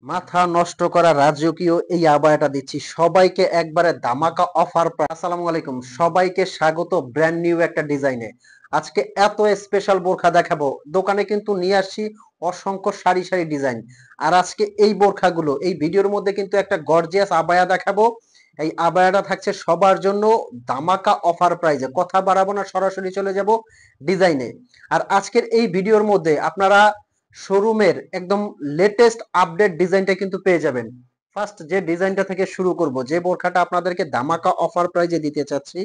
মাথা নষ্ট করা রাজকীয় এই আবায়াটা দিচ্ছি সবাইকে একবারে ধামাকা অফার। আসসালামু আলাইকুম, সবাইকে স্বাগত ব্র্যান্ড নিউ একটা ডিজাইনে। আজকে এত স্পেশাল বোরখা দেখাবো, দোকানে কিন্তু নিয়ে আসছি অসংখ্য সারি সারি ডিজাইন। আর আজকে এই বোরখাগুলো এই ভিডিওর মধ্যে কিন্তু একটা গর্জিয়াস আবায়া দেখাবো। এই আবায়াটা থাকছে সবার জন্য ধামাকা অফার প্রাইজে। কথা বাড়াবো না, সরাসরি চলে যাব ডিজাইনে। আর আজকের এই ভিডিওর মধ্যে আপনারা শোরুমের একদম লেটেস্ট আপডেট ডিজাইনটা কিন্তু পেয়ে যাবেন। ফার্স্ট যে ডিজাইনটা থেকে শুরু করব, যে বোরখাটা আপনাদেরকে ধামাকা অফার প্রাইজে দিতে চাচ্ছি,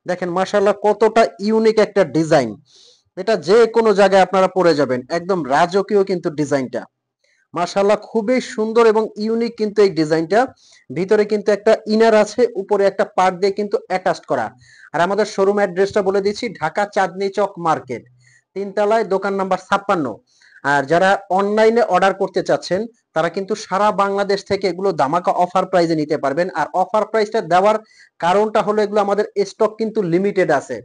দেখেন মাশাআল্লাহ কতটা ইউনিক একটা ডিজাইন। এটা যে কোনো জায়গায় আপনারা পরে যাবেন, একদম রাজকীয় কিন্তু ডিজাইনটা। মাশাআল্লাহ খুবই সুন্দর এবং ইউনিক কিন্তু এই ডিজাইনটা। ভিতরে কিন্তু একটা ইনার আছে, উপরে একটা পার্ট দিয়ে কিন্তু অ্যাটাচড করা। আর আমাদের শোরুম অ্যাড্রেসটা বলে দিচ্ছি, ঢাকা চাঁদনী চক মার্কেট, 3 তলায়, দোকান নাম্বার 56। আর যারা অনলাইনে অর্ডার করতে চাচ্ছেন তারা কিন্তু সারা বাংলাদেশ থেকে এগুলো ধামাকা অফার প্রাইজে নিতে পারবেন। আর অফার প্রাইসটা দেওয়ার কারণটা হলো এগুলো আমাদের স্টক কিন্তু লিমিটেড আছে,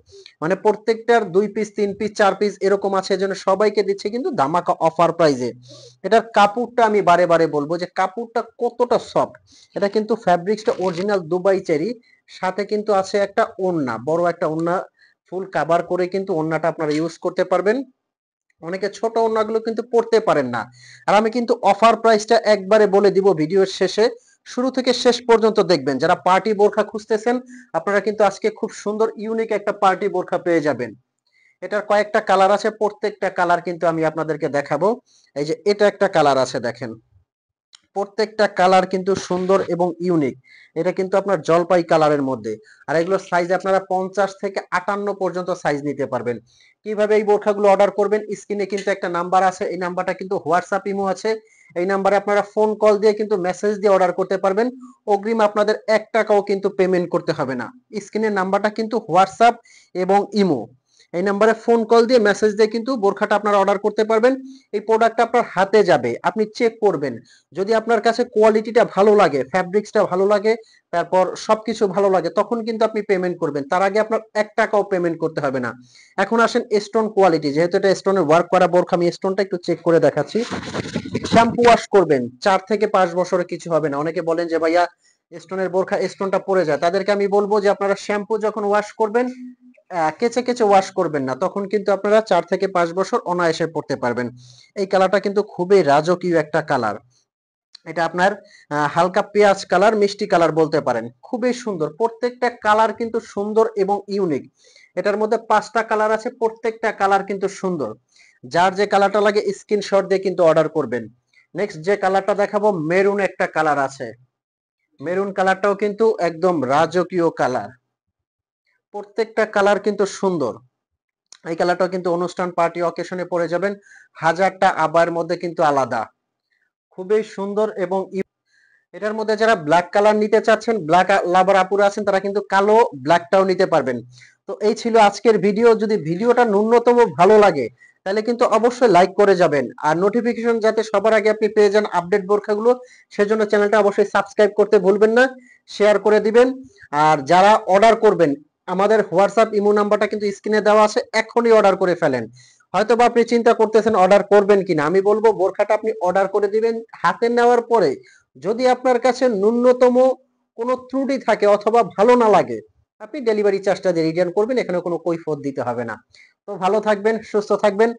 মানে প্রত্যেকটার 2 পিস 3 পিস 4 পিস এরকম আছে, এজন্য সবাইকে দিচ্ছে কিন্তু ধামাকা অফার প্রাইজে। এটার কাপড়টা আমি বারে বারে বলবো যে কাপড়টা কতটা সফট। এটা কিন্তু ফ্যাব্রিক্সটা অরিজিনাল দুবাই চেরি, সাথে কিন্তু আছে একটা ওড়না, বড় একটা ওড়না ফুল কভার করে কিন্তু ওড়নাটা আপনারা ইউজ করতে পারবেন। অনেকে ছোট ওড়নাগুলো কিন্তু পড়তে পারেন না। আর আমি কিন্তু অফার প্রাইসটা একবারে বলে দিব ভিডিওর শেষে, শুরু থেকে শেষ পর্যন্ত দেখবেন। যারা পার্টি বোরখা খুঁজতেছেন আপনারা কিন্তু আজকে খুব সুন্দর ইউনিক একটা পার্টি বোরখা পেয়ে যাবেন। এটার কয়েকটা কালার আছে, প্রত্যেকটা কালার কিন্তু আমি আপনাদেরকে দেখাবো। এই যে এটা একটা কালার আছে, দেখেন প্রত্যেকটা কালার কিন্তু সুন্দর এবং ইউনিক। এটা কিন্তু আপনার জলপাই কালারের মধ্যে। আর এগুলোর সাইজ আপনারা 50 থেকে 58 পর্যন্ত সাইজ নিতে পারবেন। কিভাবে এই বোরখাগুলো অর্ডার করবেন, স্ক্রিনে কিন্তু একটা নাম্বার আছে, এই নাম্বারটা কিন্তু হোয়াটসঅ্যাপ ইমো আছে। এই নাম্বারে আপনারা ফোন কল দিয়ে কিন্তু মেসেজ দিয়ে অর্ডার করতে পারবেন। অগ্রিম আপনাদের 1 টাকাও কিন্তু পেমেন্ট করতে হবে না। স্ক্রিনের নাম্বারটা কিন্তু হোয়াটসঅ্যাপ এবং ইমো, এই নাম্বারে ফোন কল দিয়ে মেসেজ দিয়ে কিন্তু বোরখাটা আপনারা অর্ডার করতে পারবেন। এই প্রোডাক্টটা আপনার হাতে যাবে, আপনি চেক করবেন। যদি আপনার কাছে কোয়ালিটিটা ভালো লাগে, ফ্যাব্রিক্সটা ভালো লাগে, তারপর সবকিছু ভালো লাগে, তখন কিন্তু আপনি পেমেন্ট করবেন। তার আগে আপনার 1 টাকাও পেমেন্ট করতে হবে না। এখন আসেন স্টোন কোয়ালিটি, যেহেতু এটা স্টোনের ওয়ার্ক করা বোরখা, আমি স্টোনটা একটু চেক করে দেখাচ্ছি। শ্যাম্পু ওয়াশ করবেন 4 থেকে 5 বছরে কিছু হবে না। অনেকে বলেন যে ভাইয়া স্টোনের বোরখা স্টোনটা পড়ে যায়, তাদেরকে আমি বলবো যে আপনারা শ্যাম্পু যখন ওয়াশ করবেন কেচে কেচে ওয়াশ করবেন না, তখন কিন্তু আপনারা 4 থেকে 5 বছর অনায়াসে পড়তে পারবেন। এই কালারটা কিন্তু খুবই রাজকীয় একটা কালার। এটা আপনার হালকা পেঁয়াজ কালার, মিষ্টি কালার বলতে পারেন। খুবই সুন্দর, প্রত্যেকটা কালার কিন্তু সুন্দর এবং ইউনিক। এটার মধ্যে 5টা কালার আছে, প্রত্যেকটা কালার কিন্তু সুন্দর। যার যে কালারটা লাগে স্ক্রিনশট দিয়ে কিন্তু অর্ডার করবেন। নেক্সট যে কালারটা দেখাবো, মেরুন একটা কালার আছে। মেরুন কালারটাও কিন্তু একদম রাজকীয় কালার। প্রত্যেকটা কালার কিন্তু সুন্দর। এই কালারটাও কিন্তু অনুষ্ঠান পার্টি অকেশনে পরে যাবেন। হাজারটা আবার মধ্যে কিন্তু আলাদা, খুবই সুন্দর এবং এটার মধ্যে যারা ব্ল্যাক কালার নিতে চাচ্ছেন, ব্ল্যাক লাভার আপুরা আছেন, তারা কিন্তু কালো ব্ল্যাকটাও নিতে পারবেন। তো এই ছিল আজকের ভিডিও। যদি ভিডিওটা ন্যূনতম ভালো লাগে তাহলে কিন্তু অবশ্যই লাইক করে যাবেন। আর নোটিফিকেশন যাতে সবার আগে আপনি পেয়ে যান আপডেট বোরখাগুলো, সেজন্য চ্যানেলটা অবশ্যই সাবস্ক্রাইব করতে ভুলবেন না, শেয়ার করে দিবেন। আর যারা অর্ডার করবেন, আমাদের হোয়াটসঅ্যাপ ইমো নাম্বারটা কিন্তু স্ক্রিনে দেওয়া আছে, এখনই অর্ডার করে ফেলেন। হয়তো বা আপনি চিন্তা করতেছেন অর্ডার করবেন কিনা, আমি বলবো বোরখাটা আপনি অর্ডার করে দিবেন। হাতে নেওয়ার পরে যদি আপনার কাছে ন্যূনতম কোনো ত্রুটি থাকে অথবা ভালো না লাগে, আপনি ডেলিভারি চার্জটা দিয়ে রিটার্ন করবেন, এখানে কোনো কৈফিয়ত দিতে হবে না। তো ভালো থাকবেন, সুস্থ থাকবেন,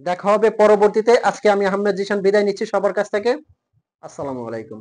দেখা হবে পরবর্তীতে। আজকে আমি আহমেদ জিশান বিদায় নিচ্ছি সবার কাছ থেকে। আসসালামু আলাইকুম।